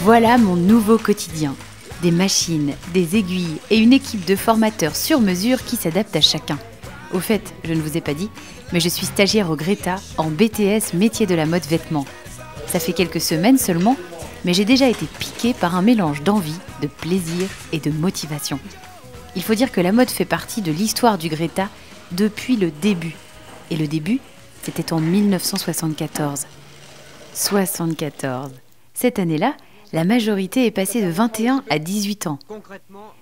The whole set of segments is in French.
Voilà mon nouveau quotidien. Des machines, des aiguilles et une équipe de formateurs sur mesure qui s'adaptent à chacun. Au fait, je ne vous ai pas dit, mais je suis stagiaire au Greta en BTS métier de la mode vêtements. Ça fait quelques semaines seulement, mais j'ai déjà été piquée par un mélange d'envie, de plaisir et de motivation. Il faut dire que la mode fait partie de l'histoire du Greta depuis le début. Et le début, c'était en 1974. 74. Cette année-là, la majorité est passée de 21 à 18 ans.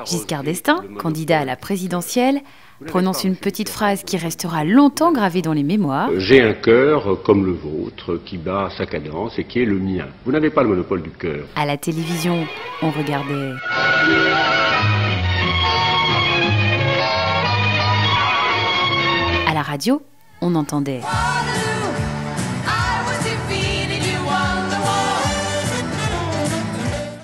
Giscard d'Estaing, candidat à la présidentielle, prononce une petite phrase qui restera longtemps gravée dans les mémoires. J'ai un cœur comme le vôtre qui bat sa cadence et qui est le mien. Vous n'avez pas le monopole du cœur. À la télévision, on regardait. À la radio, on entendait.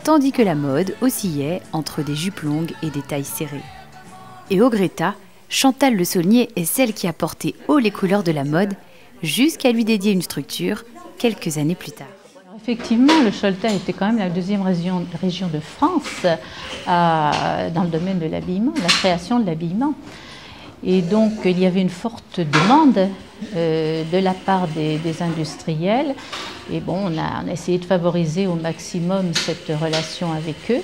Tandis que la mode oscillait entre des jupes longues et des tailles serrées. Et au Greta, Chantal Le Saulnier est celle qui a porté haut les couleurs de la mode jusqu'à lui dédier une structure quelques années plus tard. Effectivement, le Choletais était quand même la deuxième région de France dans le domaine de l'habillement, la création de l'habillement. Et donc, il y avait une forte demande de la part des industriels. Et bon, on a essayé de favoriser au maximum cette relation avec eux.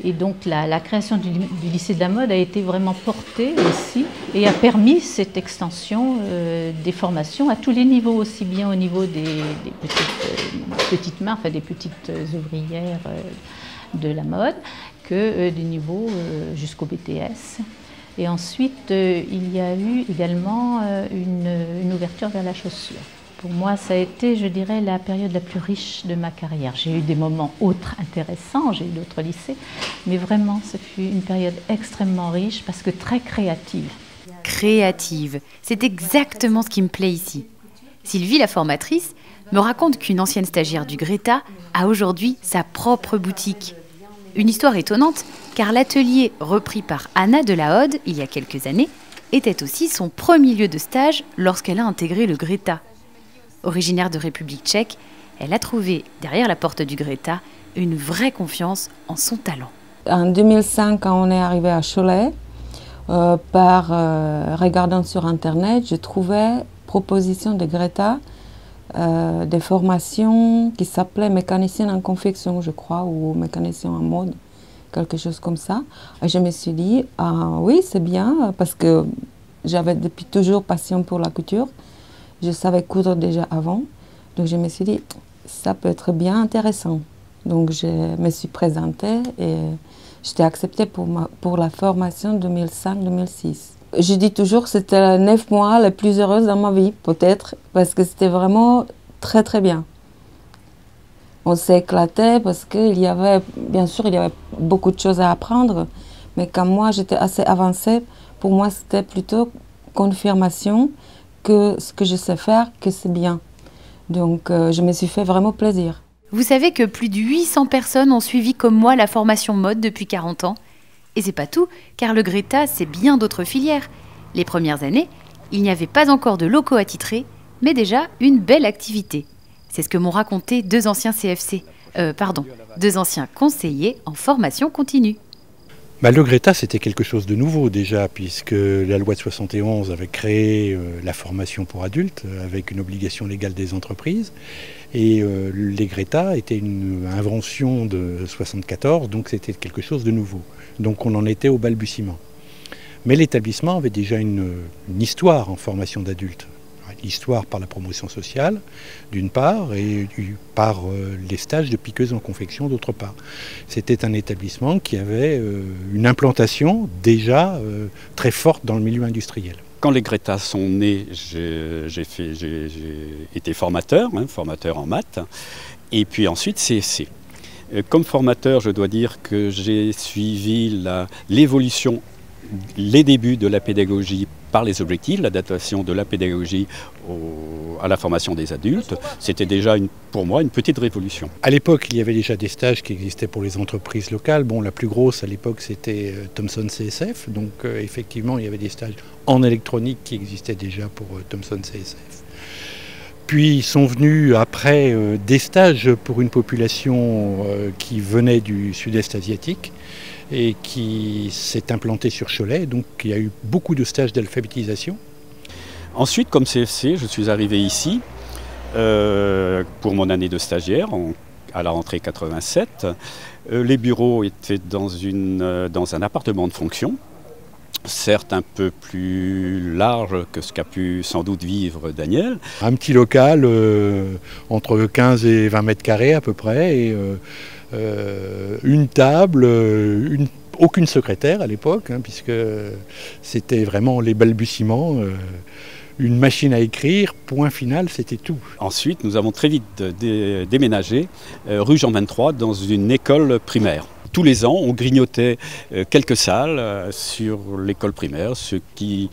Et donc, la création du lycée de la mode a été vraiment portée aussi et a permis cette extension des formations à tous les niveaux, aussi bien au niveau des petites mains, enfin des petites ouvrières de la mode, que du niveau jusqu'au BTS. Et ensuite, il y a eu également une ouverture vers la chaussure. Pour moi, ça a été, je dirais, la période la plus riche de ma carrière. J'ai eu des moments autres intéressants, j'ai eu d'autres lycées, mais vraiment, ce fut une période extrêmement riche parce que très créative. Créative, c'est exactement ce qui me plaît ici. Sylvie, la formatrice, me raconte qu'une ancienne stagiaire du Greta a aujourd'hui sa propre boutique. Une histoire étonnante, car l'atelier repris par Anna de la Hode, il y a quelques années, était aussi son premier lieu de stage lorsqu'elle a intégré le Greta. Originaire de République tchèque, elle a trouvé, derrière la porte du Greta, une vraie confiance en son talent. En 2005, quand on est arrivé à Cholet, regardant sur Internet, je trouvais proposition de Greta, des formations qui s'appelaient mécanicienne en confection, je crois, ou mécanicienne en mode, quelque chose comme ça. Et je me suis dit, ah, oui, c'est bien, parce que j'avais depuis toujours passion pour la couture. Je savais coudre déjà avant, donc je me suis dit, ça peut être bien intéressant. Donc je me suis présentée et j'étais acceptée pour la formation 2005-2006. Je dis toujours que c'était les 9 mois les plus heureux dans ma vie, peut-être, parce que c'était vraiment très très bien. On s'est éclaté parce qu'il y avait, bien sûr, il y avait beaucoup de choses à apprendre, mais quand moi j'étais assez avancée, pour moi c'était plutôt confirmation que ce que je sais faire, que c'est bien. Donc je me suis fait vraiment plaisir. Vous savez que plus de 800 personnes ont suivi comme moi la formation mode depuis 40 ans. Et c'est pas tout, car le Greta, c'est bien d'autres filières. Les premières années, il n'y avait pas encore de locaux attitrés, mais déjà une belle activité. C'est ce que m'ont raconté deux anciens conseillers en formation continue. Le Greta, c'était quelque chose de nouveau déjà, puisque la loi de 71 avait créé la formation pour adultes, avec une obligation légale des entreprises. Et les Greta étaient une invention de 74, donc c'était quelque chose de nouveau. Donc on en était au balbutiement. Mais l'établissement avait déjà une histoire en formation d'adultes. L'histoire par la promotion sociale, d'une part, et par les stages de piqueuses en confection, d'autre part. C'était un établissement qui avait une implantation déjà très forte dans le milieu industriel. Quand les Greta sont nés, j'ai été formateur en maths, et puis ensuite CFC. Comme formateur, je dois dire que j'ai suivi l'évolution, les débuts de la pédagogie par les objectifs, l'adaptation de la pédagogie à la formation des adultes. C'était déjà pour moi une petite révolution. À l'époque, il y avait déjà des stages qui existaient pour les entreprises locales. Bon, la plus grosse à l'époque, c'était Thomson CSF. Donc effectivement, il y avait des stages en électronique qui existaient déjà pour Thomson CSF. Puis sont venus après des stages pour une population qui venait du sud-est asiatique et qui s'est implantée sur Cholet. Donc il y a eu beaucoup de stages d'alphabétisation. Ensuite, comme CFC, je suis arrivé ici pour mon année de stagiaire à la rentrée 87. Les bureaux étaient dans un appartement de fonction, certes un peu plus large que ce qu'a pu sans doute vivre Daniel. Un petit local entre 15 et 20 mètres carrés à peu près, et une table, aucune secrétaire à l'époque, puisque c'était vraiment les balbutiements. Une machine à écrire, point final, c'était tout. Ensuite, nous avons très vite déménagé rue Jean 23 dans une école primaire. Tous les ans, on grignotait quelques salles sur l'école primaire, ce qui,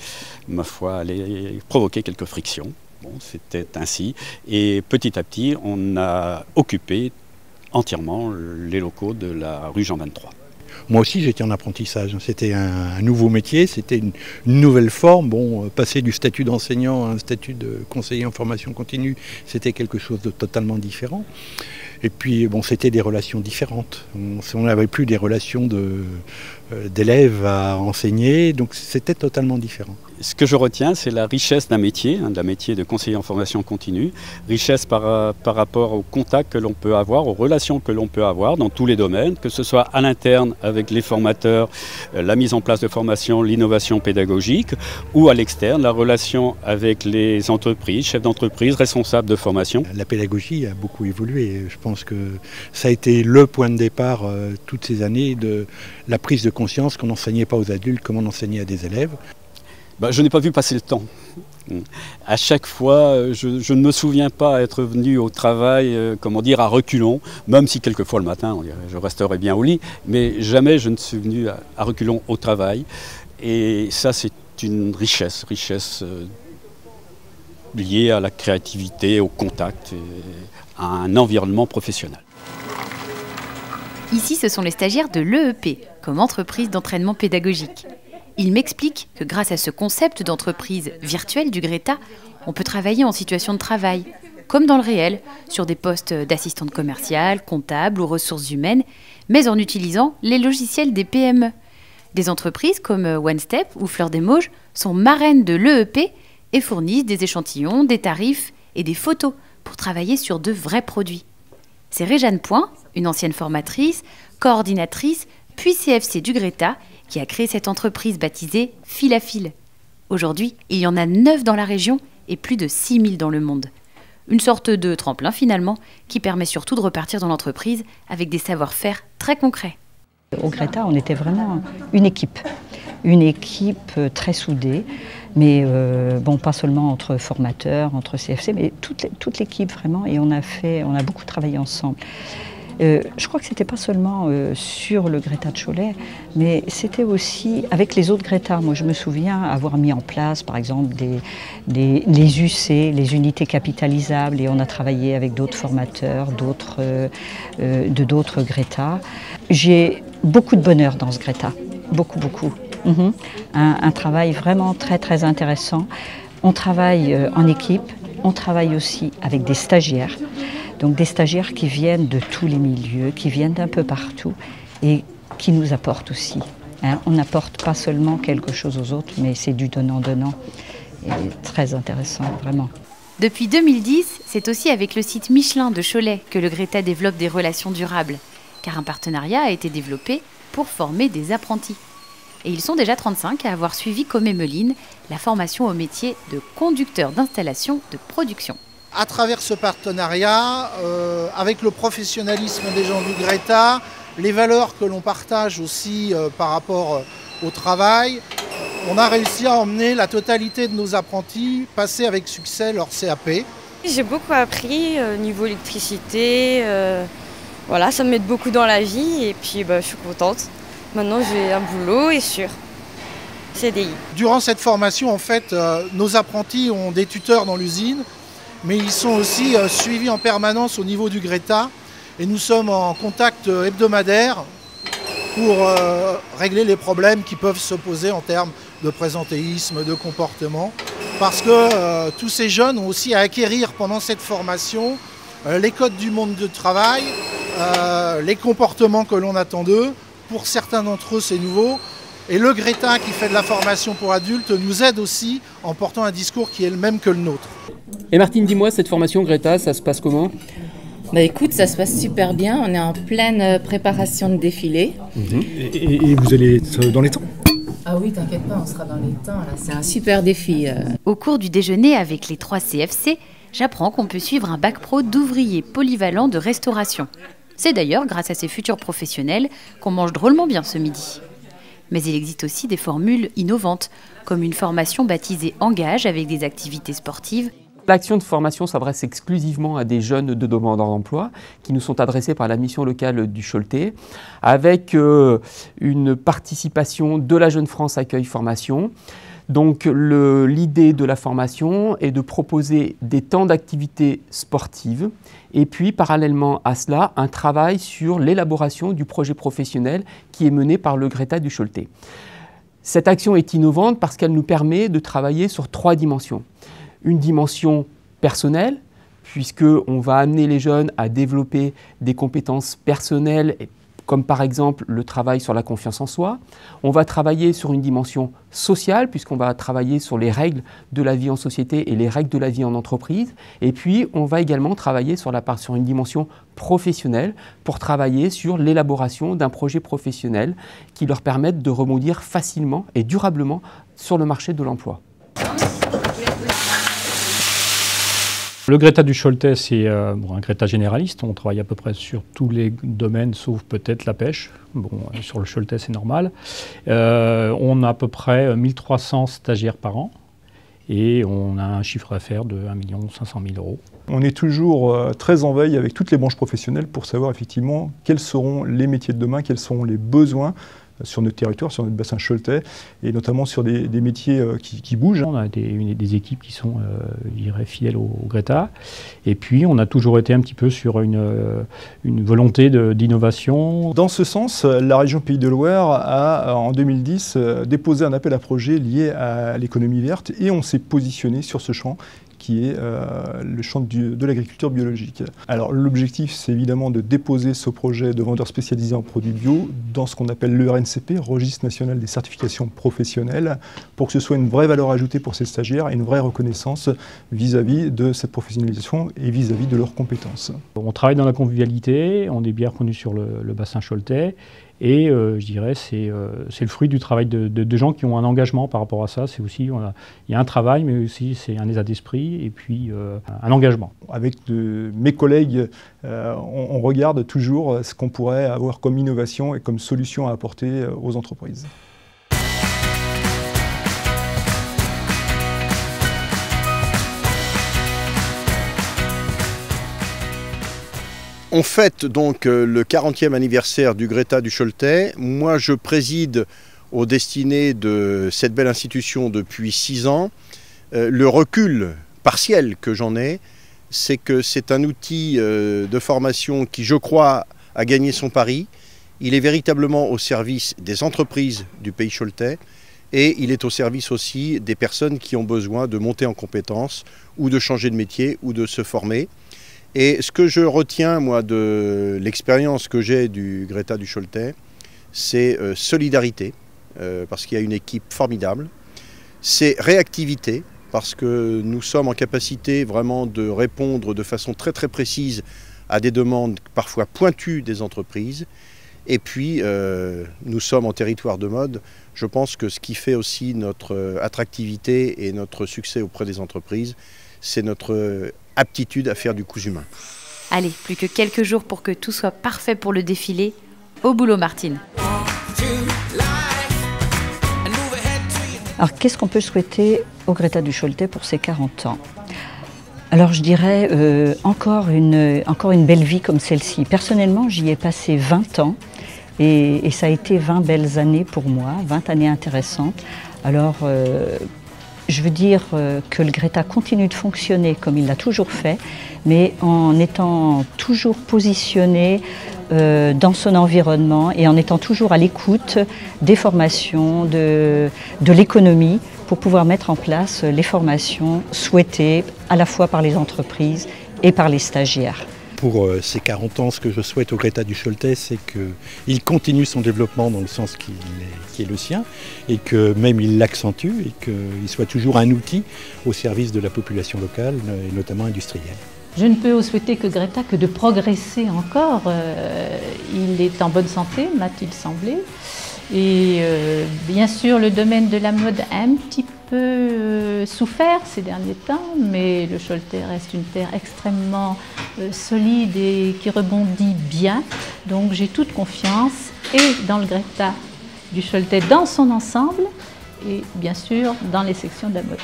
ma foi, allait provoquer quelques frictions. Bon, c'était ainsi. Et petit à petit, on a occupé entièrement les locaux de la rue Jean 23. Moi aussi, j'étais en apprentissage. C'était un nouveau métier, c'était une nouvelle forme. Bon, passer du statut d'enseignant à un statut de conseiller en formation continue, c'était quelque chose de totalement différent. Et puis, bon, c'était des relations différentes. On n'avait plus des relations d'élèves à enseigner, donc c'était totalement différent. Ce que je retiens, c'est la richesse d'un métier, de la métier de conseiller en formation continue, richesse par rapport au contact que l'on peut avoir, aux relations que l'on peut avoir dans tous les domaines, que ce soit à l'interne avec les formateurs, la mise en place de formation, l'innovation pédagogique, ou à l'externe, la relation avec les entreprises, chefs d'entreprise, responsables de formation. La pédagogie a beaucoup évolué. Je pense que ça a été le point de départ toutes ces années de la prise de conscience qu'on n'enseignait pas aux adultes comme on enseignait à des élèves. Je n'ai pas vu passer le temps. À chaque fois, je ne me souviens pas être venu au travail, à reculons, même si quelquefois le matin, je resterai bien au lit, mais jamais je ne suis venu à reculons au travail. Et ça, c'est une richesse liée à la créativité, au contact, à un environnement professionnel. Ici, ce sont les stagiaires de l'EEP, comme entreprise d'entraînement pédagogique. Ils m'expliquent que grâce à ce concept d'entreprise virtuelle du Greta, on peut travailler en situation de travail, comme dans le réel, sur des postes d'assistante commerciale, comptable ou ressources humaines, mais en utilisant les logiciels des PME. Des entreprises comme OneStep ou Fleur des Mauges sont marraines de l'EEP et fournissent des échantillons, des tarifs et des photos pour travailler sur de vrais produits. C'est Réjeanne Point, une ancienne formatrice, coordinatrice, puis CFC du Greta, qui a créé cette entreprise baptisée Fil à Fil. Aujourd'hui, il y en a 9 dans la région et plus de 6000 dans le monde. Une sorte de tremplin finalement, qui permet surtout de repartir dans l'entreprise avec des savoir-faire très concrets. Au Greta, on était vraiment une équipe très soudée, mais pas seulement entre formateurs, entre CFC, mais toute l'équipe vraiment, et on a beaucoup travaillé ensemble. Je crois que c'était pas seulement sur le Greta de Cholet, mais c'était aussi avec les autres Greta. Moi, je me souviens avoir mis en place, par exemple, les UC, les unités capitalisables, et on a travaillé avec d'autres formateurs, de d'autres Greta. J'ai beaucoup de bonheur dans ce Greta, beaucoup. Un travail vraiment très intéressant. On travaille en équipe, on travaille aussi avec des stagiaires. Donc des stagiaires qui viennent de tous les milieux, qui viennent d'un peu partout et qui nous apportent aussi. On n'apporte pas seulement quelque chose aux autres, mais c'est du donnant-donnant. Et très intéressant, vraiment. Depuis 2010, c'est aussi avec le site Michelin de Cholet que le Greta développe des relations durables, car un partenariat a été développé pour former des apprentis. Et ils sont déjà 35 à avoir suivi comme Emeline la formation au métier de conducteur d'installation de production. À travers ce partenariat, avec le professionnalisme des gens du Greta, les valeurs que l'on partage aussi par rapport au travail, on a réussi à emmener la totalité de nos apprentis passer avec succès leur CAP. J'ai beaucoup appris au niveau électricité, ça m'aide beaucoup dans la vie et puis je suis contente. Maintenant j'ai un boulot et sûr. CDI. Durant cette formation, en fait, nos apprentis ont des tuteurs dans l'usine, mais ils sont aussi suivis en permanence au niveau du Greta et nous sommes en contact hebdomadaire pour régler les problèmes qui peuvent se poser en termes de présentéisme, de comportement. parce que tous ces jeunes ont aussi à acquérir pendant cette formation les codes du monde du travail, les comportements que l'on attend d'eux. Pour certains d'entre eux, c'est nouveau. Et le Greta, qui fait de la formation pour adultes, nous aide aussi en portant un discours qui est le même que le nôtre. Et Martine, dis-moi, cette formation Greta, ça se passe comment ? Bah écoute, ça se passe super bien. On est en pleine préparation de défilé. Et vous allez être dans les temps ? Ah oui, t'inquiète pas, on sera dans les temps. Là. C'est un super défi. Au cours du déjeuner avec les 3 CFC, j'apprends qu'on peut suivre un bac pro d'ouvrier polyvalent de restauration. C'est d'ailleurs grâce à ces futurs professionnels qu'on mange drôlement bien ce midi. Mais il existe aussi des formules innovantes, comme une formation baptisée Engage avec des activités sportives. L'action de formation s'adresse exclusivement à des jeunes de demandeurs d'emploi qui nous sont adressés par la mission locale du Choletais, avec une participation de la Jeune France Accueil Formation. Donc l'idée de la formation est de proposer des temps d'activité sportive et puis parallèlement à cela, un travail sur l'élaboration du projet professionnel qui est mené par le Greta du Choletais. Cette action est innovante parce qu'elle nous permet de travailler sur 3 dimensions. Une dimension personnelle, puisqu'on va amener les jeunes à développer des compétences personnelles, comme par exemple le travail sur la confiance en soi. On va travailler sur une dimension sociale, puisqu'on va travailler sur les règles de la vie en société et les règles de la vie en entreprise. Et puis, on va également travailler sur une dimension professionnelle pour travailler sur l'élaboration d'un projet professionnel qui leur permette de rebondir facilement et durablement sur le marché de l'emploi. Le Greta du Choletais, c'est un Greta généraliste. On travaille à peu près sur tous les domaines, sauf peut-être la pêche. Bon, sur le Choletais, c'est normal. On a à peu près 1300 stagiaires par an et on a un chiffre d'affaires de 1 500 000 €. On est toujours très en veille avec toutes les branches professionnelles pour savoir effectivement quels seront les métiers de demain, quels seront les besoins sur notre territoire, sur notre bassin choletais, et notamment sur des métiers qui bougent. On a des équipes qui sont, je dirais, fidèles au Greta, et puis on a toujours été un petit peu sur une volonté d'innovation. Dans ce sens, la région Pays de Loire a, en 2010, déposé un appel à projet lié à l'économie verte, et on s'est positionné sur ce champ, qui est le champ de l'agriculture biologique. Alors l'objectif, c'est évidemment de déposer ce projet de vendeur spécialisé en produits bio dans ce qu'on appelle le RNCP, Registre national des certifications professionnelles, pour que ce soit une vraie valeur ajoutée pour ces stagiaires et une vraie reconnaissance vis-à-vis de cette professionnalisation et vis-à-vis de leurs compétences. On travaille dans la convivialité, on est bien reconnu sur le bassin choletais, et je dirais c'est le fruit du travail de gens qui ont un engagement par rapport à ça. C'est aussi, il y a un travail, mais aussi c'est un état d'esprit et puis un engagement. Avec mes collègues, on regarde toujours ce qu'on pourrait avoir comme innovation et comme solution à apporter aux entreprises. On fête donc le 40e anniversaire du Greta du Choletais. Moi, je préside aux destinées de cette belle institution depuis 6 ans. Le recul partiel que j'en ai, c'est que c'est un outil de formation qui, je crois, a gagné son pari. Il est véritablement au service des entreprises du pays choletais et il est au service aussi des personnes qui ont besoin de monter en compétences ou de changer de métier ou de se former. Et ce que je retiens, moi, de l'expérience que j'ai du Greta du Choletais, c'est solidarité, parce qu'il y a une équipe formidable. C'est réactivité, parce que nous sommes en capacité vraiment de répondre de façon très très précise à des demandes parfois pointues des entreprises. Et puis, nous sommes en territoire de mode. Je pense que ce qui fait aussi notre attractivité et notre succès auprès des entreprises, c'est notre aptitude à faire du cousu main. Allez, plus que quelques jours pour que tout soit parfait pour le défilé. Au boulot, Martine. Alors, qu'est-ce qu'on peut souhaiter au Greta du Choletais pour ses 40 ans ? Alors, je dirais encore une belle vie comme celle-ci. Personnellement, j'y ai passé 20 ans et ça a été 20 belles années pour moi, 20 années intéressantes. Alors, je veux dire que le Greta continue de fonctionner comme il l'a toujours fait, mais en étant toujours positionné dans son environnement et en étant toujours à l'écoute des formations, de l'économie pour pouvoir mettre en place les formations souhaitées à la fois par les entreprises et par les stagiaires. Pour ces 40 ans, ce que je souhaite au Greta du Choletais, c'est qu'il continue son développement dans le sens qui est le sien, et que même il l'accentue, et qu'il soit toujours un outil au service de la population locale, et notamment industrielle. Je ne peux souhaiter que Greta que de progresser encore. Il est en bonne santé, m'a-t-il semblé. Et bien sûr, le domaine de la mode a un petit peu souffert ces derniers temps, mais le Choletais reste une terre extrêmement solide et qui rebondit bien. Donc j'ai toute confiance et dans le Greta du Choletais dans son ensemble et bien sûr dans les sections de la mode.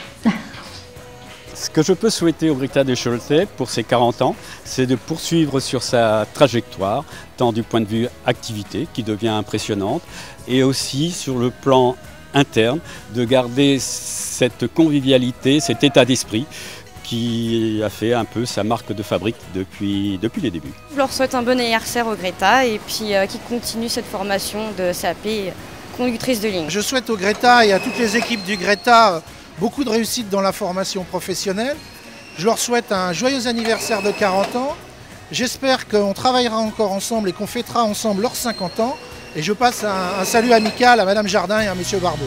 Ce que je peux souhaiter au Greta du Choletais pour ses 40 ans, c'est de poursuivre sur sa trajectoire, tant du point de vue activité, qui devient impressionnante, et aussi sur le plan interne, de garder cette convivialité, cet état d'esprit qui a fait un peu sa marque de fabrique depuis les débuts. Je leur souhaite un bon anniversaire au Greta et puis qu'ils continuent cette formation de CAP conductrice de ligne. Je souhaite au Greta et à toutes les équipes du Greta beaucoup de réussite dans la formation professionnelle. Je leur souhaite un joyeux anniversaire de 40 ans. J'espère qu'on travaillera encore ensemble et qu'on fêtera ensemble leurs 50 ans. Et je passe un salut amical à Madame Jardin et à Monsieur Barbeau.